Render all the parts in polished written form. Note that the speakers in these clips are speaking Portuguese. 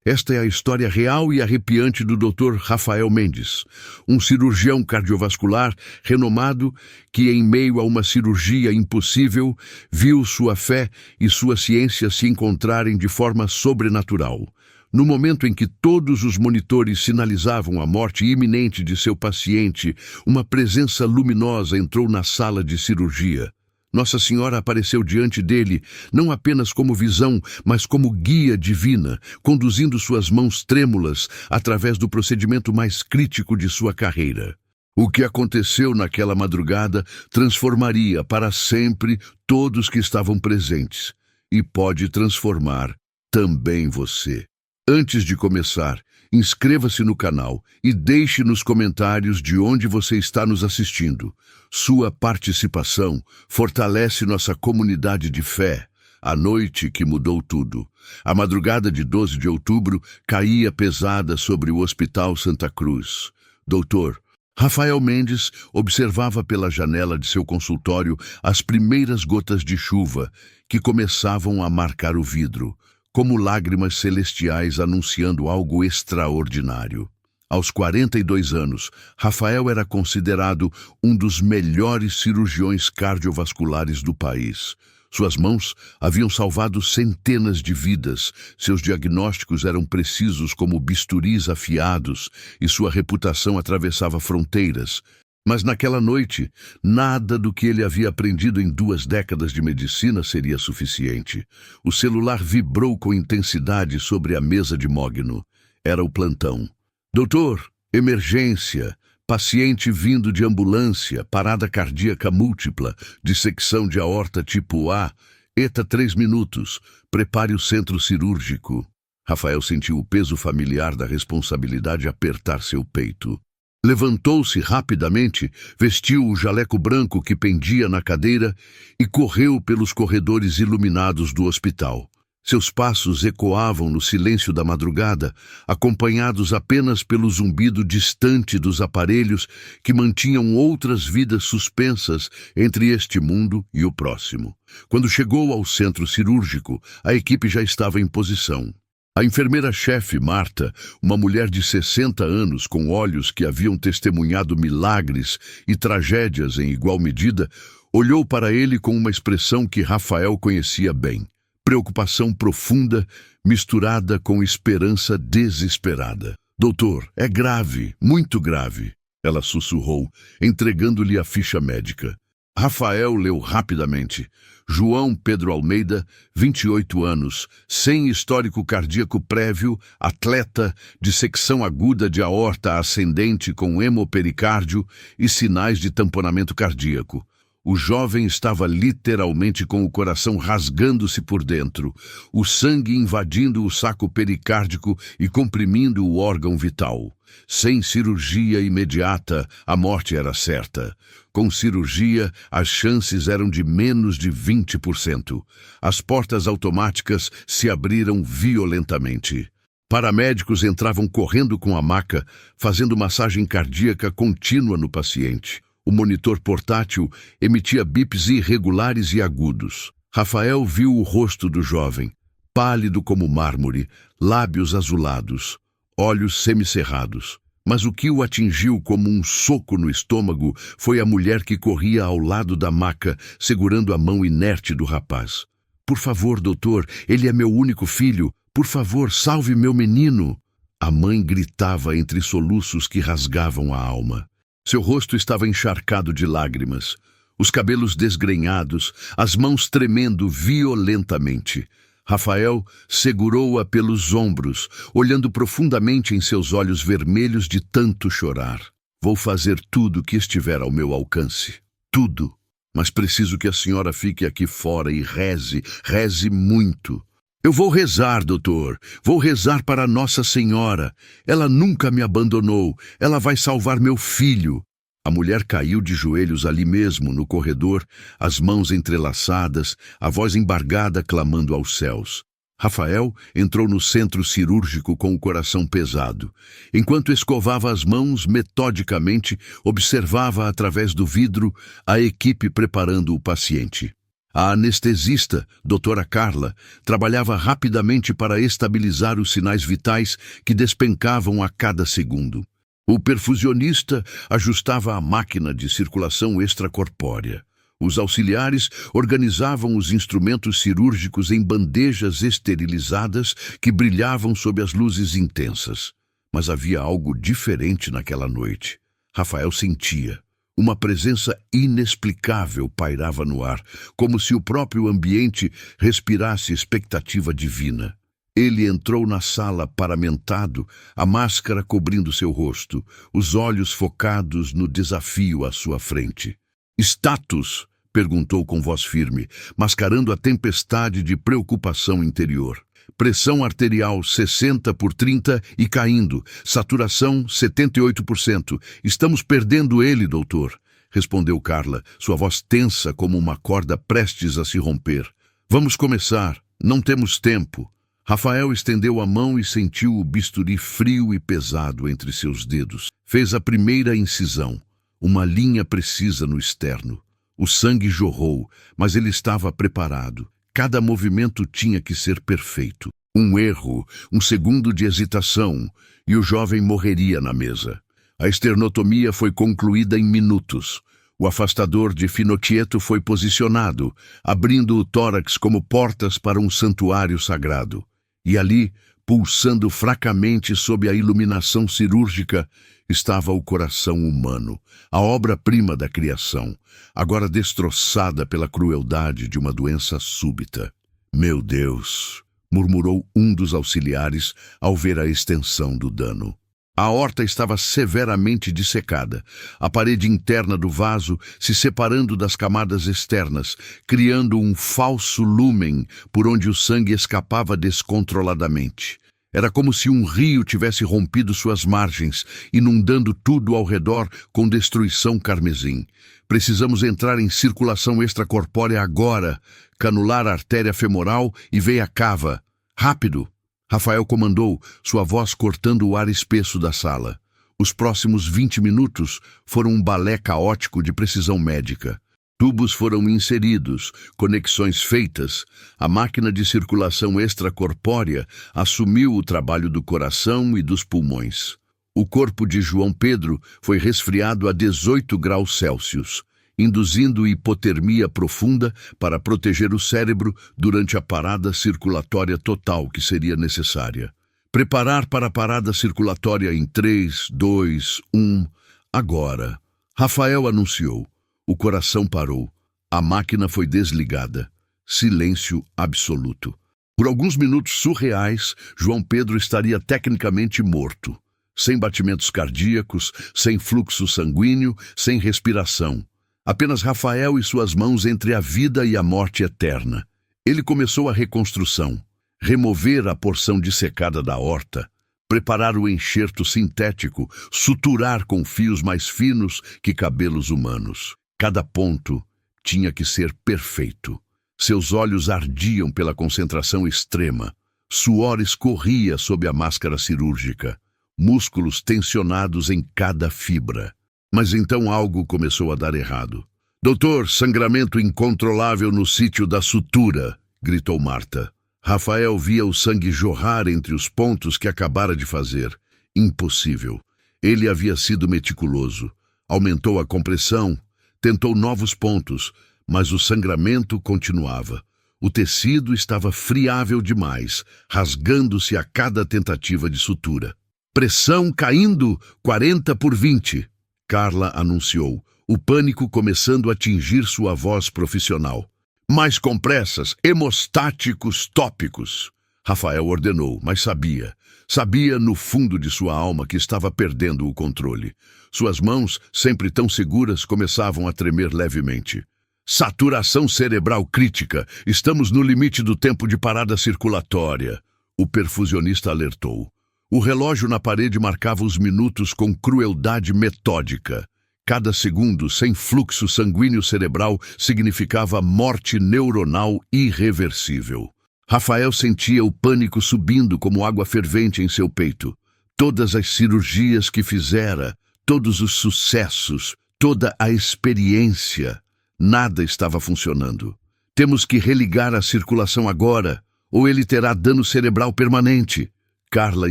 Esta é a história real e arrepiante do Dr. Rafael Mendes, um cirurgião cardiovascular renomado que, em meio a uma cirurgia impossível, viu sua fé e sua ciência se encontrarem de forma sobrenatural. No momento em que todos os monitores sinalizavam a morte iminente de seu paciente, uma presença luminosa entrou na sala de cirurgia. Nossa Senhora apareceu diante dele, não apenas como visão, mas como guia divina, conduzindo suas mãos trêmulas através do procedimento mais crítico de sua carreira. O que aconteceu naquela madrugada transformaria para sempre todos que estavam presentes, e pode transformar também você. Antes de começar, inscreva-se no canal e deixe nos comentários de onde você está nos assistindo. Sua participação fortalece nossa comunidade de fé. A noite que mudou tudo. A madrugada de 12 de outubro caía pesada sobre o Hospital Santa Cruz. Doutor Rafael Mendes observava pela janela de seu consultório as primeiras gotas de chuva que começavam a marcar o vidro, como lágrimas celestiais anunciando algo extraordinário. Aos 42 anos, Rafael era considerado um dos melhores cirurgiões cardiovasculares do país. Suas mãos haviam salvado centenas de vidas, seus diagnósticos eram precisos como bisturis afiados e sua reputação atravessava fronteiras. Mas naquela noite, nada do que ele havia aprendido em 2 décadas de medicina seria suficiente. O celular vibrou com intensidade sobre a mesa de Mogno. Era o plantão. Doutor, emergência, paciente vindo de ambulância, parada cardíaca múltipla, dissecção de aorta tipo A, ETA 3 minutos, prepare o centro cirúrgico. Rafael sentiu o peso familiar da responsabilidade apertar seu peito. Levantou-se rapidamente, vestiu o jaleco branco que pendia na cadeira e correu pelos corredores iluminados do hospital. Seus passos ecoavam no silêncio da madrugada, acompanhados apenas pelo zumbido distante dos aparelhos que mantinham outras vidas suspensas entre este mundo e o próximo. Quando chegou ao centro cirúrgico, a equipe já estava em posição. A enfermeira-chefe, Marta, uma mulher de 60 anos com olhos que haviam testemunhado milagres e tragédias em igual medida, olhou para ele com uma expressão que Rafael conhecia bem. Preocupação profunda, misturada com esperança desesperada. Doutor, é grave, muito grave, ela sussurrou, entregando-lhe a ficha médica. Rafael leu rapidamente. João Pedro Almeida, 28 anos, sem histórico cardíaco prévio, atleta, dissecção aguda de aorta ascendente com hemopericárdio e sinais de tamponamento cardíaco. O jovem estava literalmente com o coração rasgando-se por dentro, o sangue invadindo o saco pericárdico e comprimindo o órgão vital. Sem cirurgia imediata, a morte era certa. Com cirurgia, as chances eram de menos de 20%. As portas automáticas se abriram violentamente. Paramédicos entravam correndo com a maca, fazendo massagem cardíaca contínua no paciente. O monitor portátil emitia bips irregulares e agudos. Rafael viu o rosto do jovem, pálido como mármore, lábios azulados, olhos semicerrados. Mas o que o atingiu como um soco no estômago foi a mulher que corria ao lado da maca, segurando a mão inerte do rapaz. Por favor, doutor, ele é meu único filho. Por favor, salve meu menino. A mãe gritava entre soluços que rasgavam a alma. Seu rosto estava encharcado de lágrimas, os cabelos desgrenhados, as mãos tremendo violentamente. Rafael segurou-a pelos ombros, olhando profundamente em seus olhos vermelhos de tanto chorar. Vou fazer tudo o que estiver ao meu alcance. Tudo. Mas preciso que a senhora fique aqui fora e reze muito. Eu vou rezar, doutor. Vou rezar para Nossa Senhora. Ela nunca me abandonou. Ela vai salvar meu filho. A mulher caiu de joelhos ali mesmo, no corredor, as mãos entrelaçadas, a voz embargada clamando aos céus. Rafael entrou no centro cirúrgico com o coração pesado. Enquanto escovava as mãos metodicamente, observava através do vidro a equipe preparando o paciente. A anestesista, doutora Carla, trabalhava rapidamente para estabilizar os sinais vitais que despencavam a cada segundo. O perfusionista ajustava a máquina de circulação extracorpórea. Os auxiliares organizavam os instrumentos cirúrgicos em bandejas esterilizadas que brilhavam sob as luzes intensas. Mas havia algo diferente naquela noite. Rafael sentia. Uma presença inexplicável pairava no ar, como se o próprio ambiente respirasse expectativa divina. Ele entrou na sala paramentado, a máscara cobrindo seu rosto, os olhos focados no desafio à sua frente. «Status?» perguntou com voz firme, mascarando a tempestade de preocupação interior. Pressão arterial 60/30 e caindo. Saturação 78%. Estamos perdendo ele, doutor, respondeu Carla, sua voz tensa como uma corda prestes a se romper. Vamos começar. Não temos tempo. Rafael estendeu a mão e sentiu o bisturi frio e pesado entre seus dedos. Fez a primeira incisão, uma linha precisa no externo. O sangue jorrou, mas ele estava preparado. Cada movimento tinha que ser perfeito. Um erro, um segundo de hesitação, e o jovem morreria na mesa. A esternotomia foi concluída em minutos. O afastador de Finocchieto foi posicionado, abrindo o tórax como portas para um santuário sagrado. E ali, pulsando fracamente sob a iluminação cirúrgica, estava o coração humano, a obra-prima da criação, agora destroçada pela crueldade de uma doença súbita. «Meu Deus!» murmurou um dos auxiliares ao ver a extensão do dano. A aorta estava severamente dissecada, a parede interna do vaso se separando das camadas externas, criando um falso lúmen por onde o sangue escapava descontroladamente. Era como se um rio tivesse rompido suas margens, inundando tudo ao redor com destruição carmesim. Precisamos entrar em circulação extracorpórea agora, canular a artéria femoral e veia cava. Rápido! Rafael comandou, sua voz cortando o ar espesso da sala. Os próximos 20 minutos foram um balé caótico de precisão médica. Tubos foram inseridos, conexões feitas. A máquina de circulação extracorpórea assumiu o trabalho do coração e dos pulmões. O corpo de João Pedro foi resfriado a 18 graus Celsius, induzindo hipotermia profunda para proteger o cérebro durante a parada circulatória total que seria necessária. Preparar para a parada circulatória em 3, 2, 1, agora. Rafael anunciou. O coração parou. A máquina foi desligada. Silêncio absoluto. Por alguns minutos surreais, João Pedro estaria tecnicamente morto. Sem batimentos cardíacos, sem fluxo sanguíneo, sem respiração. Apenas Rafael e suas mãos entre a vida e a morte eterna. Ele começou a reconstrução. Remover a porção dissecada da aorta. Preparar o enxerto sintético, suturar com fios mais finos que cabelos humanos. Cada ponto tinha que ser perfeito. Seus olhos ardiam pela concentração extrema. Suor escorria sob a máscara cirúrgica. Músculos tensionados em cada fibra. Mas então algo começou a dar errado. «Doutor, sangramento incontrolável no sítio da sutura», gritou Marta. Rafael via o sangue jorrar entre os pontos que acabara de fazer. Impossível. Ele havia sido meticuloso. Aumentou a compressão. Tentou novos pontos, mas o sangramento continuava. O tecido estava friável demais, rasgando-se a cada tentativa de sutura. «Pressão caindo 40/20», Carla anunciou, o pânico começando a atingir sua voz profissional. «Mais compressas, hemostáticos tópicos», Rafael ordenou, mas sabia. Sabia no fundo de sua alma que estava perdendo o controle. Suas mãos, sempre tão seguras, começavam a tremer levemente. «Saturação cerebral crítica. Estamos no limite do tempo de parada circulatória», o perfusionista alertou. O relógio na parede marcava os minutos com crueldade metódica. Cada segundo sem fluxo sanguíneo cerebral significava morte neuronal irreversível. Rafael sentia o pânico subindo como água fervente em seu peito. Todas as cirurgias que fizera, todos os sucessos, toda a experiência, nada estava funcionando. Temos que religar a circulação agora, ou ele terá dano cerebral permanente. Carla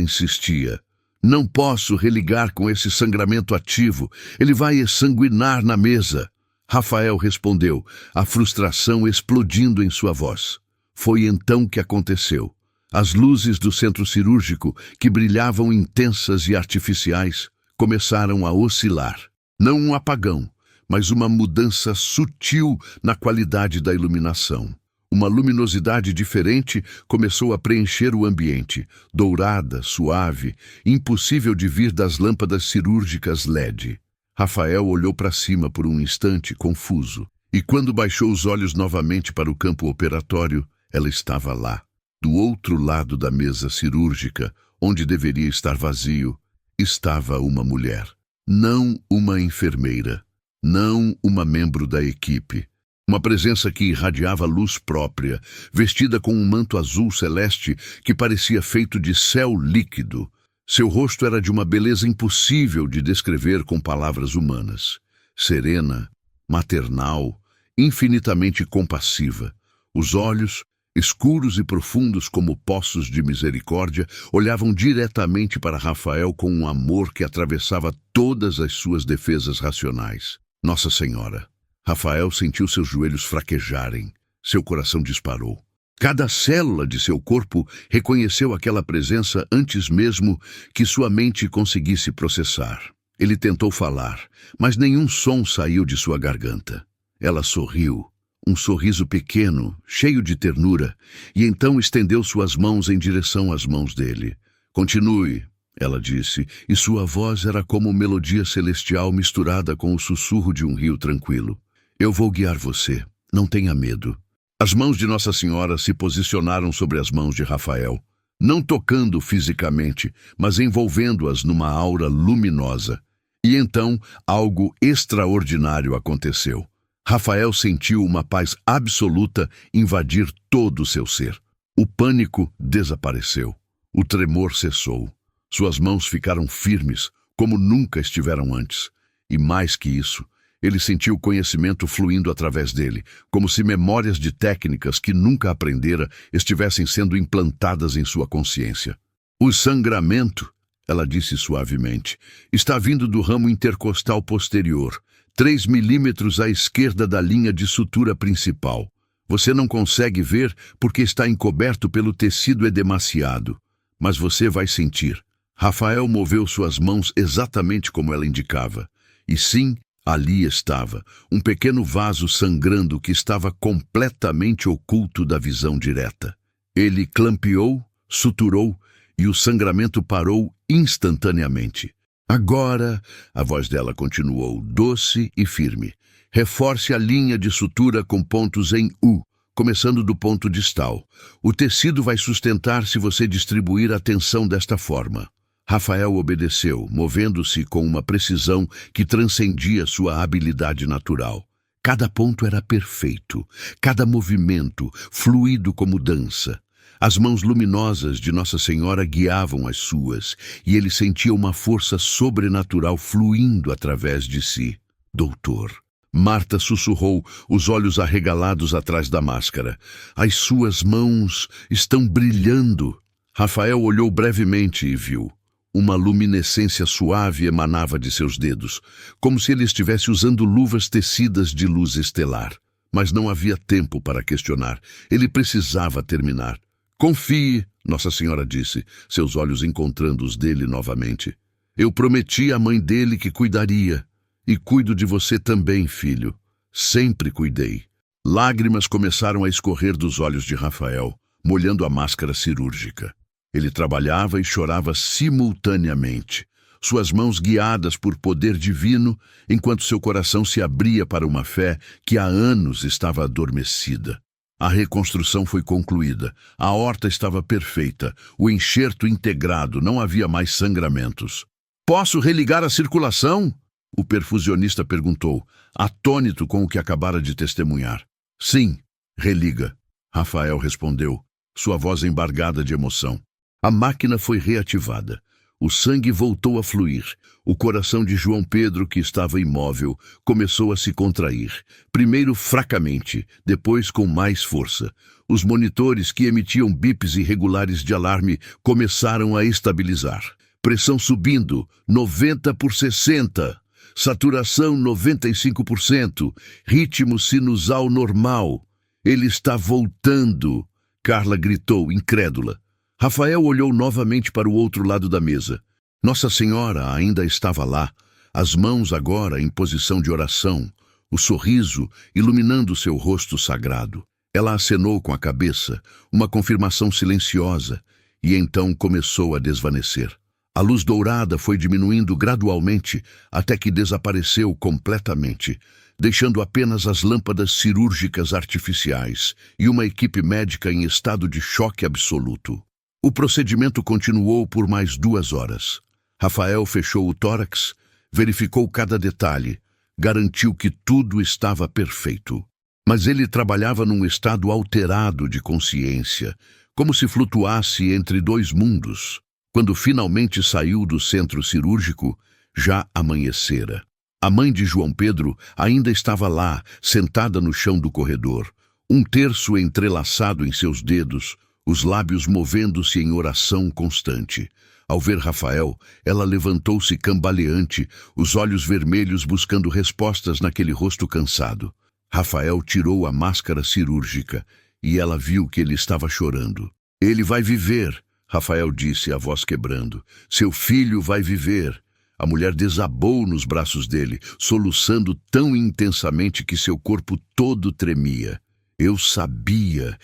insistia. Não posso religar com esse sangramento ativo. Ele vai exsanguinar na mesa. Rafael respondeu, a frustração explodindo em sua voz. Foi então que aconteceu. As luzes do centro cirúrgico, que brilhavam intensas e artificiais, começaram a oscilar. Não um apagão, mas uma mudança sutil na qualidade da iluminação. Uma luminosidade diferente começou a preencher o ambiente, dourada, suave, impossível de vir das lâmpadas cirúrgicas LED. Rafael olhou para cima por um instante, confuso, e quando baixou os olhos novamente para o campo operatório, ela estava lá, do outro lado da mesa cirúrgica, onde deveria estar vazio, estava uma mulher. Não uma enfermeira, não uma membro da equipe. Uma presença que irradiava luz própria, vestida com um manto azul celeste que parecia feito de céu líquido. Seu rosto era de uma beleza impossível de descrever com palavras humanas. Serena, maternal, infinitamente compassiva. Os olhos, escuros e profundos como poços de misericórdia, olhavam diretamente para Rafael com um amor que atravessava todas as suas defesas racionais. Nossa Senhora! Rafael sentiu seus joelhos fraquejarem. Seu coração disparou. Cada célula de seu corpo reconheceu aquela presença antes mesmo que sua mente conseguisse processar. Ele tentou falar, mas nenhum som saiu de sua garganta. Ela sorriu, um sorriso pequeno, cheio de ternura, e então estendeu suas mãos em direção às mãos dele. Continue, ela disse, e sua voz era como melodia celestial misturada com o sussurro de um rio tranquilo. Eu vou guiar você, não tenha medo. As mãos de Nossa Senhora se posicionaram sobre as mãos de Rafael, não tocando fisicamente, mas envolvendo-as numa aura luminosa. E então, algo extraordinário aconteceu. Rafael sentiu uma paz absoluta invadir todo o seu ser. O pânico desapareceu. O tremor cessou. Suas mãos ficaram firmes, como nunca estiveram antes. E mais que isso, ele sentiu o conhecimento fluindo através dele, como se memórias de técnicas que nunca aprendera estivessem sendo implantadas em sua consciência. O sangramento, ela disse suavemente, está vindo do ramo intercostal posterior, 3 milímetros à esquerda da linha de sutura principal. Você não consegue ver porque está encoberto pelo tecido edemaciado, mas você vai sentir. Rafael moveu suas mãos exatamente como ela indicava. E sim, ali estava, um pequeno vaso sangrando que estava completamente oculto da visão direta. Ele clampeou, suturou e o sangramento parou instantaneamente. Agora, a voz dela continuou, doce e firme. Reforce a linha de sutura com pontos em U, começando do ponto distal. O tecido vai sustentar se você distribuir a tensão desta forma. Rafael obedeceu, movendo-se com uma precisão que transcendia sua habilidade natural. Cada ponto era perfeito, cada movimento, fluido como dança. As mãos luminosas de Nossa Senhora guiavam as suas, e ele sentia uma força sobrenatural fluindo através de si. Doutor. Marta sussurrou, os olhos arregalados atrás da máscara. As suas mãos estão brilhando. Rafael olhou brevemente e viu. Uma luminescência suave emanava de seus dedos, como se ele estivesse usando luvas tecidas de luz estelar. Mas não havia tempo para questionar. Ele precisava terminar. Confie, Nossa Senhora disse, seus olhos encontrando os dele novamente. Eu prometi à mãe dele que cuidaria. E cuido de você também, filho. Sempre cuidei. Lágrimas começaram a escorrer dos olhos de Rafael, molhando a máscara cirúrgica. Ele trabalhava e chorava simultaneamente, suas mãos guiadas por poder divino, enquanto seu coração se abria para uma fé que há anos estava adormecida. A reconstrução foi concluída, a aorta estava perfeita, o enxerto integrado, não havia mais sangramentos. Posso religar a circulação? O perfusionista perguntou, atônito com o que acabara de testemunhar. Sim, religa, Rafael respondeu, sua voz embargada de emoção. A máquina foi reativada. O sangue voltou a fluir. O coração de João Pedro, que estava imóvel, começou a se contrair. Primeiro fracamente, depois com mais força. Os monitores, que emitiam bips irregulares de alarme, começaram a estabilizar. Pressão subindo, 90 por 60. Saturação 95%. Ritmo sinusal normal. Ele está voltando. Carla gritou, incrédula. Rafael olhou novamente para o outro lado da mesa. Nossa Senhora ainda estava lá, as mãos agora em posição de oração, o sorriso iluminando seu rosto sagrado. Ela acenou com a cabeça, uma confirmação silenciosa, e então começou a desvanecer. A luz dourada foi diminuindo gradualmente até que desapareceu completamente, deixando apenas as lâmpadas cirúrgicas artificiais e uma equipe médica em estado de choque absoluto. O procedimento continuou por mais 2 horas. Rafael fechou o tórax, verificou cada detalhe, garantiu que tudo estava perfeito. Mas ele trabalhava num estado alterado de consciência, como se flutuasse entre 2 mundos. Quando finalmente saiu do centro cirúrgico, já amanhecera. A mãe de João Pedro ainda estava lá, sentada no chão do corredor, um terço entrelaçado em seus dedos, os lábios movendo-se em oração constante. Ao ver Rafael, ela levantou-se cambaleante, os olhos vermelhos buscando respostas naquele rosto cansado. Rafael tirou a máscara cirúrgica e ela viu que ele estava chorando. Ele vai viver, Rafael disse, a voz quebrando. Seu filho vai viver. A mulher desabou nos braços dele, soluçando tão intensamente que seu corpo todo tremia. Eu sabia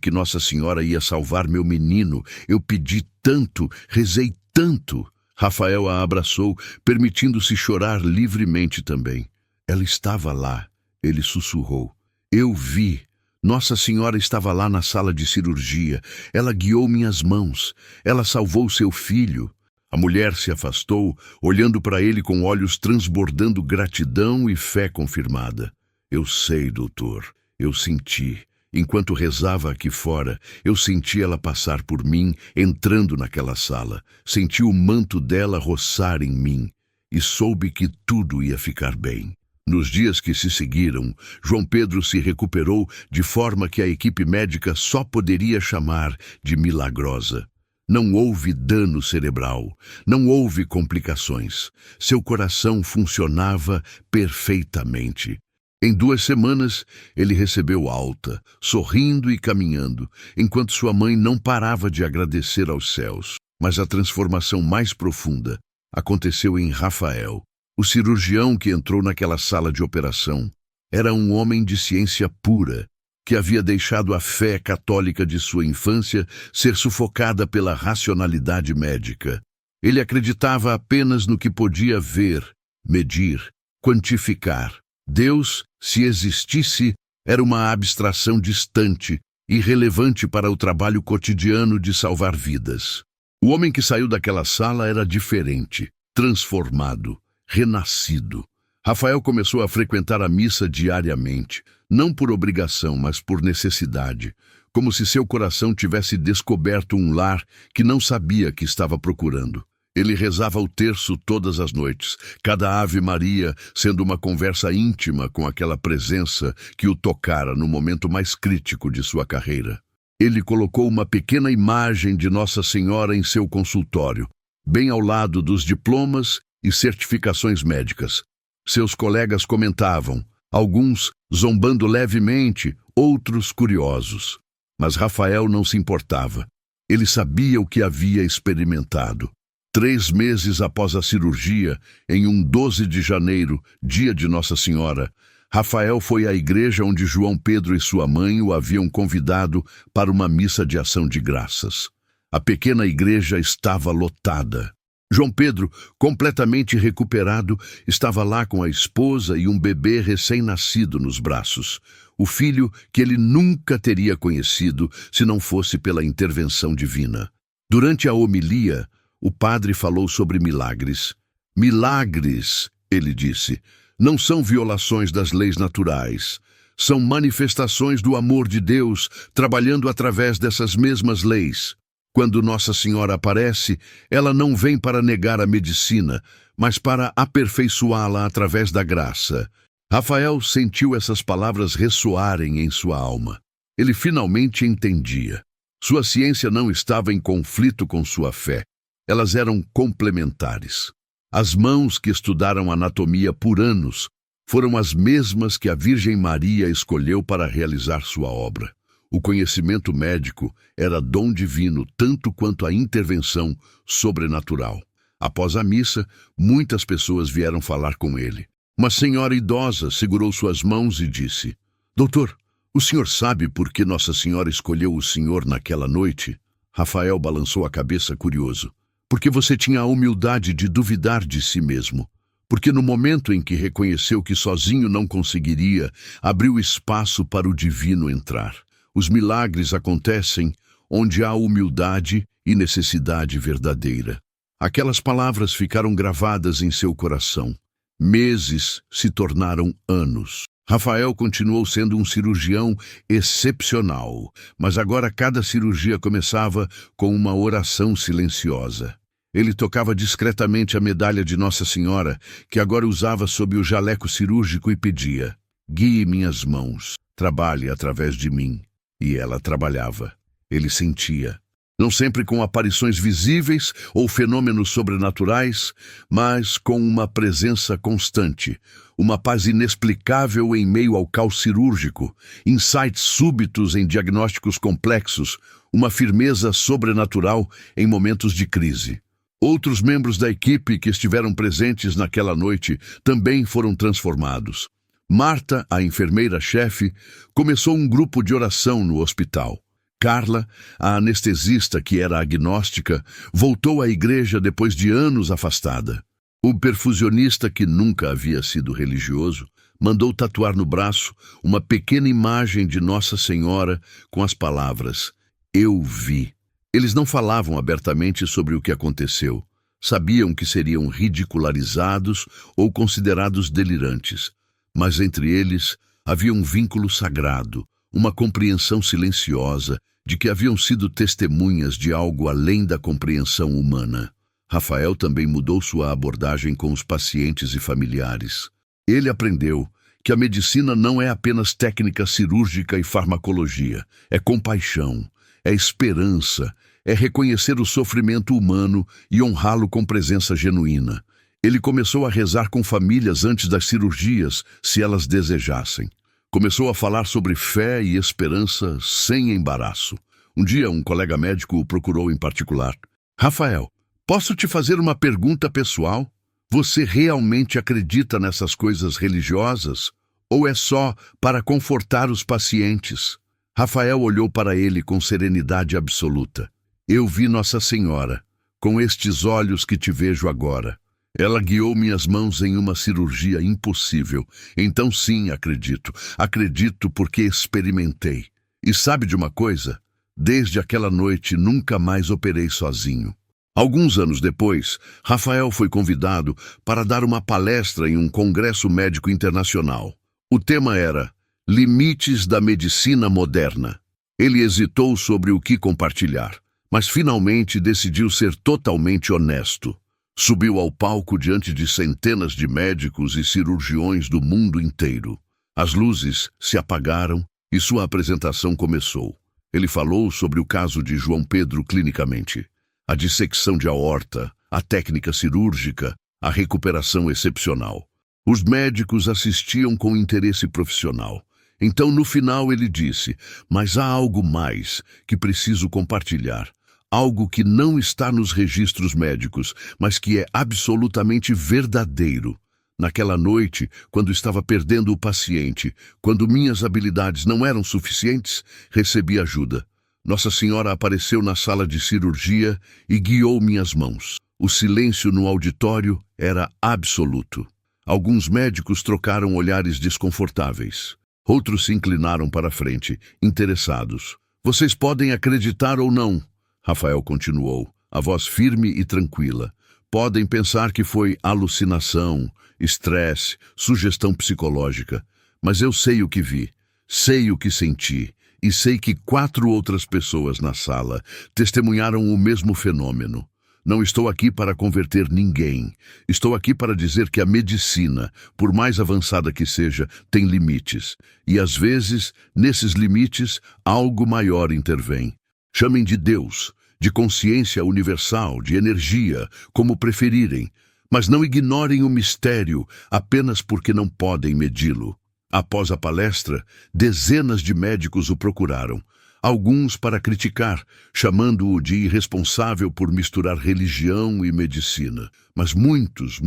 que Nossa Senhora ia salvar meu menino. Eu pedi tanto, rezei tanto. Rafael a abraçou, permitindo-se chorar livremente também. Ela estava lá, ele sussurrou. Eu vi. Nossa Senhora estava lá na sala de cirurgia. Ela guiou minhas mãos. Ela salvou seu filho. A mulher se afastou, olhando para ele com olhos transbordando gratidão e fé confirmada. Eu sei, doutor. Eu senti. Enquanto rezava aqui fora, eu senti ela passar por mim, entrando naquela sala. Senti o manto dela roçar em mim e soube que tudo ia ficar bem. Nos dias que se seguiram, João Pedro se recuperou de forma que a equipe médica só poderia chamar de milagrosa. Não houve dano cerebral, não houve complicações. Seu coração funcionava perfeitamente. Em 2 semanas, ele recebeu alta, sorrindo e caminhando, enquanto sua mãe não parava de agradecer aos céus. Mas a transformação mais profunda aconteceu em Rafael. O cirurgião que entrou naquela sala de operação era um homem de ciência pura, que havia deixado a fé católica de sua infância ser sufocada pela racionalidade médica. Ele acreditava apenas no que podia ver, medir, quantificar. Deus, se existisse, era uma abstração distante, irrelevante para o trabalho cotidiano de salvar vidas. O homem que saiu daquela sala era diferente, transformado, renascido. Rafael começou a frequentar a missa diariamente, não por obrigação, mas por necessidade, como se seu coração tivesse descoberto um lar que não sabia que estava procurando. Ele rezava o terço todas as noites, cada Ave Maria sendo uma conversa íntima com aquela presença que o tocara no momento mais crítico de sua carreira. Ele colocou uma pequena imagem de Nossa Senhora em seu consultório, bem ao lado dos diplomas e certificações médicas. Seus colegas comentavam, alguns zombando levemente, outros curiosos. Mas Rafael não se importava. Ele sabia o que havia experimentado. 3 meses após a cirurgia, em um 12 de janeiro, dia de Nossa Senhora, Rafael foi à igreja onde João Pedro e sua mãe o haviam convidado para uma missa de ação de graças. A pequena igreja estava lotada. João Pedro, completamente recuperado, estava lá com a esposa e um bebê recém-nascido nos braços, o filho que ele nunca teria conhecido se não fosse pela intervenção divina. Durante a homilia, o padre falou sobre milagres. Milagres, ele disse, não são violações das leis naturais. São manifestações do amor de Deus trabalhando através dessas mesmas leis. Quando Nossa Senhora aparece, ela não vem para negar a medicina, mas para aperfeiçoá-la através da graça. Rafael sentiu essas palavras ressoarem em sua alma. Ele finalmente entendia. Sua ciência não estava em conflito com sua fé. Elas eram complementares. As mãos que estudaram anatomia por anos foram as mesmas que a Virgem Maria escolheu para realizar sua obra. O conhecimento médico era dom divino tanto quanto a intervenção sobrenatural. Após a missa, muitas pessoas vieram falar com ele. Uma senhora idosa segurou suas mãos e disse: "Doutor, o senhor sabe por que Nossa Senhora escolheu o senhor naquela noite?" Rafael balançou a cabeça curioso. "Porque você tinha a humildade de duvidar de si mesmo. Porque no momento em que reconheceu que sozinho não conseguiria, abriu espaço para o divino entrar. Os milagres acontecem onde há humildade e necessidade verdadeira." Aquelas palavras ficaram gravadas em seu coração. Meses se tornaram anos. Rafael continuou sendo um cirurgião excepcional, mas agora cada cirurgia começava com uma oração silenciosa. Ele tocava discretamente a medalha de Nossa Senhora, que agora usava sob o jaleco cirúrgico, e pedia: "Guie minhas mãos, trabalhe através de mim." E ela trabalhava. Ele sentia. Não sempre com aparições visíveis ou fenômenos sobrenaturais, mas com uma presença constante, uma paz inexplicável em meio ao caos cirúrgico, insights súbitos em diagnósticos complexos, uma firmeza sobrenatural em momentos de crise. Outros membros da equipe que estiveram presentes naquela noite também foram transformados. Marta, a enfermeira-chefe, começou um grupo de oração no hospital. Carla, a anestesista que era agnóstica, voltou à igreja depois de anos afastada. O perfusionista, que nunca havia sido religioso, mandou tatuar no braço uma pequena imagem de Nossa Senhora com as palavras: "Eu vi." Eles não falavam abertamente sobre o que aconteceu. Sabiam que seriam ridicularizados ou considerados delirantes. Mas entre eles havia um vínculo sagrado, uma compreensão silenciosa de que haviam sido testemunhas de algo além da compreensão humana. Rafael também mudou sua abordagem com os pacientes e familiares. Ele aprendeu que a medicina não é apenas técnica cirúrgica e farmacologia, é compaixão, é esperança, é reconhecer o sofrimento humano e honrá-lo com presença genuína. Ele começou a rezar com famílias antes das cirurgias, se elas desejassem. Começou a falar sobre fé e esperança sem embaraço. Um dia, um colega médico o procurou em particular. "Rafael, posso te fazer uma pergunta pessoal? Você realmente acredita nessas coisas religiosas? Ou é só para confortar os pacientes?" Rafael olhou para ele com serenidade absoluta. "Eu vi Nossa Senhora, com estes olhos que te vejo agora. Ela guiou minhas mãos em uma cirurgia impossível. Então sim, acredito. Acredito porque experimentei. E sabe de uma coisa? Desde aquela noite nunca mais operei sozinho." Alguns anos depois, Rafael foi convidado para dar uma palestra em um congresso médico internacional. O tema era Limites da Medicina Moderna. Ele hesitou sobre o que compartilhar, mas finalmente decidiu ser totalmente honesto. Subiu ao palco diante de centenas de médicos e cirurgiões do mundo inteiro. As luzes se apagaram e sua apresentação começou. Ele falou sobre o caso de João Pedro clinicamente, a dissecção de aorta, a técnica cirúrgica, a recuperação excepcional. Os médicos assistiam com interesse profissional. Então, no final, ele disse: "Mas há algo mais que preciso compartilhar. Algo que não está nos registros médicos, mas que é absolutamente verdadeiro. Naquela noite, quando estava perdendo o paciente, quando minhas habilidades não eram suficientes, recebi ajuda. Nossa Senhora apareceu na sala de cirurgia e guiou minhas mãos. O silêncio no auditório era absoluto. Alguns médicos trocaram olhares desconfortáveis. Outros se inclinaram para a frente, interessados. Vocês podem acreditar ou não, Rafael continuou, a voz firme e tranquila. Podem pensar que foi alucinação, estresse, sugestão psicológica, mas eu sei o que vi, sei o que senti, e sei que 4 outras pessoas na sala testemunharam o mesmo fenômeno. Não estou aqui para converter ninguém. Estou aqui para dizer que a medicina, por mais avançada que seja, tem limites. E às vezes, nesses limites, algo maior intervém. Chamem de Deus, de consciência universal, de energia, como preferirem. Mas não ignorem o mistério apenas porque não podem medi-lo. Após a palestra, dezenas de médicos o procuraram. Alguns para criticar, chamando-o de irresponsável por misturar religião e medicina, mas muitos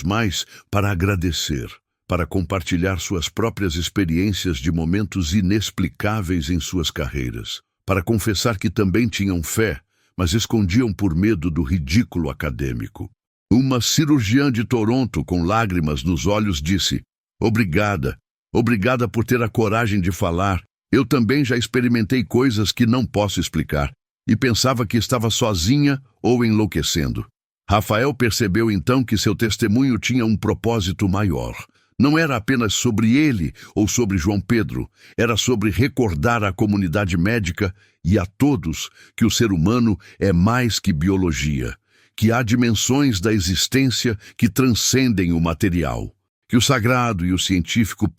mais para agradecer, para compartilhar suas próprias experiências de momentos inexplicáveis em suas carreiras, para confessar que também tinham fé, mas escondiam por medo do ridículo acadêmico. Uma cirurgiã de Toronto, com lágrimas nos olhos, disse: "Obrigada, obrigada por ter a coragem de falar. Eu também já experimentei coisas que não posso explicar, e pensava que estava sozinha ou enlouquecendo." Rafael percebeu então que seu testemunho tinha um propósito maior. Não era apenas sobre ele ou sobre João Pedro, era sobre recordar à comunidade médica e a todos que o ser humano é mais que biologia, que há dimensões da existência que transcendem o material, que o sagrado e o científico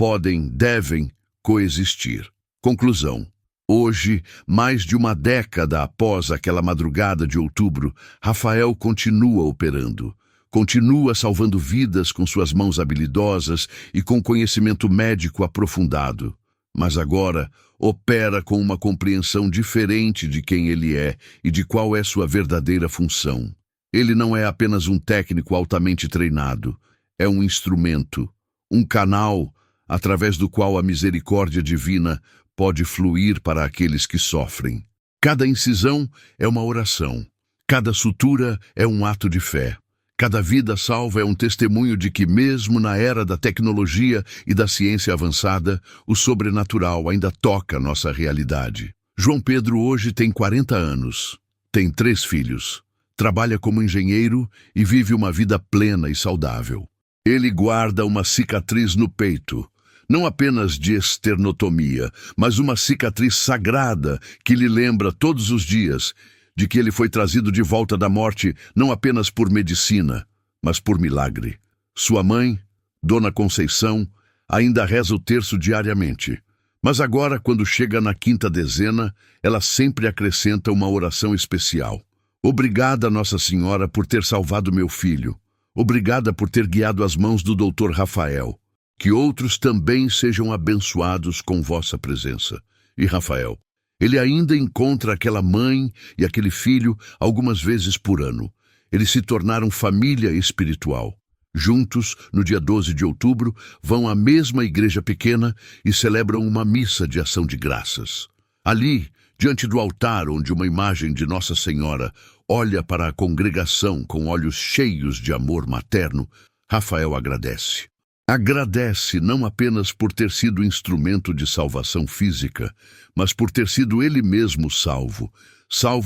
devem coexistir. Conclusão. Hoje, mais de uma década após aquela madrugada de outubro, Rafael continua operando. Continua salvando vidas com suas mãos habilidosas e com conhecimento médico aprofundado. Mas agora opera com uma compreensão diferente de quem ele é e de qual é sua verdadeira função. Ele não é apenas um técnico altamente treinado. É um instrumento, um canal através do qual a misericórdia divina pode fluir para aqueles que sofrem. Cada incisão é uma oração. Cada sutura é um ato de fé. Cada vida salva é um testemunho de que, mesmo na era da tecnologia e da ciência avançada, o sobrenatural ainda toca nossa realidade. João Pedro hoje tem 40 anos, tem 3 filhos, trabalha como engenheiro e vive uma vida plena e saudável. Ele guarda uma cicatriz no peito, não apenas de esternotomia, mas uma cicatriz sagrada que lhe lembra todos os dias de que ele foi trazido de volta da morte não apenas por medicina, mas por milagre. Sua mãe, Dona Conceição, ainda reza o terço diariamente. Mas agora, quando chega na 5ª dezena, ela sempre acrescenta uma oração especial. Obrigada, Nossa Senhora, por ter salvado meu filho. Obrigada por ter guiado as mãos do Dr. Rafael. Que outros também sejam abençoados com vossa presença. E Rafael, ele ainda encontra aquela mãe e aquele filho algumas vezes por ano. Eles se tornaram família espiritual. Juntos, no dia 12 de outubro, vão à mesma igreja pequena e celebram uma missa de ação de graças. Ali, diante do altar onde uma imagem de Nossa Senhora olha para a congregação com olhos cheios de amor materno, Rafael agradece. Agradece não apenas por ter sido instrumento de salvação física, mas por ter sido ele mesmo salvo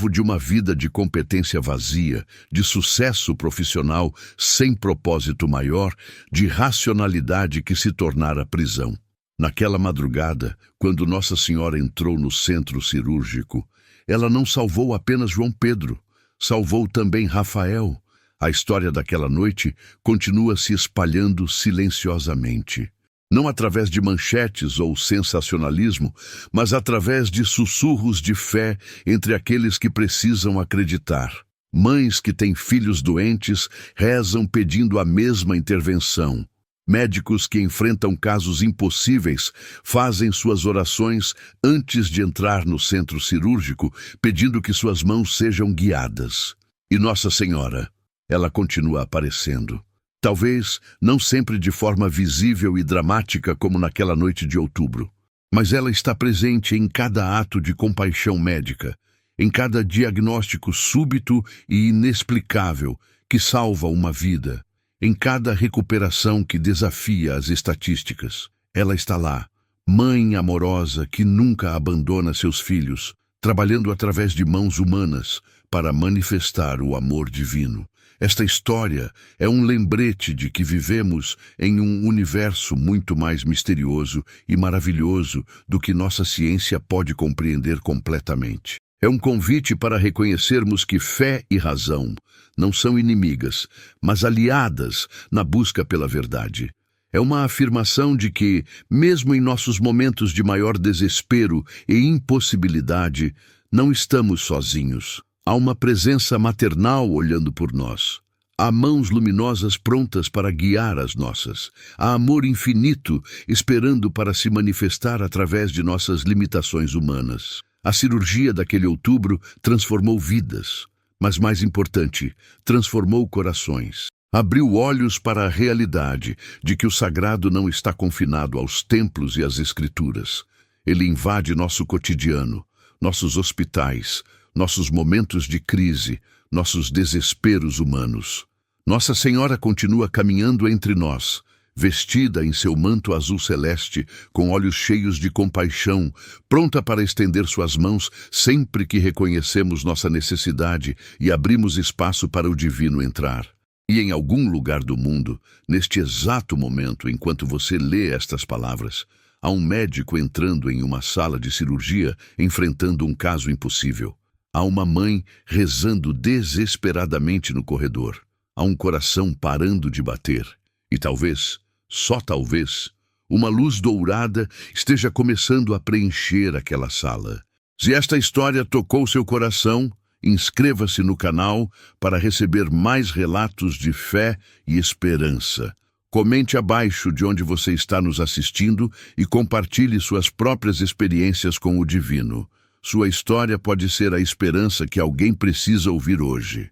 de uma vida de competência vazia, de sucesso profissional sem propósito maior, de racionalidade que se tornara prisão. Naquela madrugada, quando Nossa Senhora entrou no centro cirúrgico, ela não salvou apenas João Pedro, salvou também Rafael. A história daquela noite continua se espalhando silenciosamente. Não através de manchetes ou sensacionalismo, mas através de sussurros de fé entre aqueles que precisam acreditar. Mães que têm filhos doentes rezam pedindo a mesma intervenção. Médicos que enfrentam casos impossíveis fazem suas orações antes de entrar no centro cirúrgico, pedindo que suas mãos sejam guiadas. E Nossa Senhora, ela continua aparecendo. Talvez não sempre de forma visível e dramática como naquela noite de outubro, mas ela está presente em cada ato de compaixão médica, em cada diagnóstico súbito e inexplicável que salva uma vida, em cada recuperação que desafia as estatísticas. Ela está lá, mãe amorosa que nunca abandona seus filhos, trabalhando através de mãos humanas para manifestar o amor divino. Esta história é um lembrete de que vivemos em um universo muito mais misterioso e maravilhoso do que nossa ciência pode compreender completamente. É um convite para reconhecermos que fé e razão não são inimigas, mas aliadas na busca pela verdade. É uma afirmação de que, mesmo em nossos momentos de maior desespero e impossibilidade, não estamos sozinhos. Há uma presença maternal olhando por nós. Há mãos luminosas prontas para guiar as nossas. Há amor infinito esperando para se manifestar através de nossas limitações humanas. A cirurgia daquele outubro transformou vidas, mas mais importante, transformou corações. Abriu olhos para a realidade de que o sagrado não está confinado aos templos e às escrituras. Ele invade nosso cotidiano, nossos hospitais, nossos momentos de crise, nossos desesperos humanos. Nossa Senhora continua caminhando entre nós, vestida em seu manto azul celeste, com olhos cheios de compaixão, pronta para estender suas mãos sempre que reconhecemos nossa necessidade e abrimos espaço para o divino entrar. E em algum lugar do mundo, neste exato momento, enquanto você lê estas palavras, há um médico entrando em uma sala de cirurgia, enfrentando um caso impossível. Há uma mãe rezando desesperadamente no corredor. Há um coração parando de bater. E talvez, só talvez, uma luz dourada esteja começando a preencher aquela sala. Se esta história tocou seu coração, inscreva-se no canal para receber mais relatos de fé e esperança. Comente abaixo de onde você está nos assistindo e compartilhe suas próprias experiências com o divino. Sua história pode ser a esperança que alguém precisa ouvir hoje.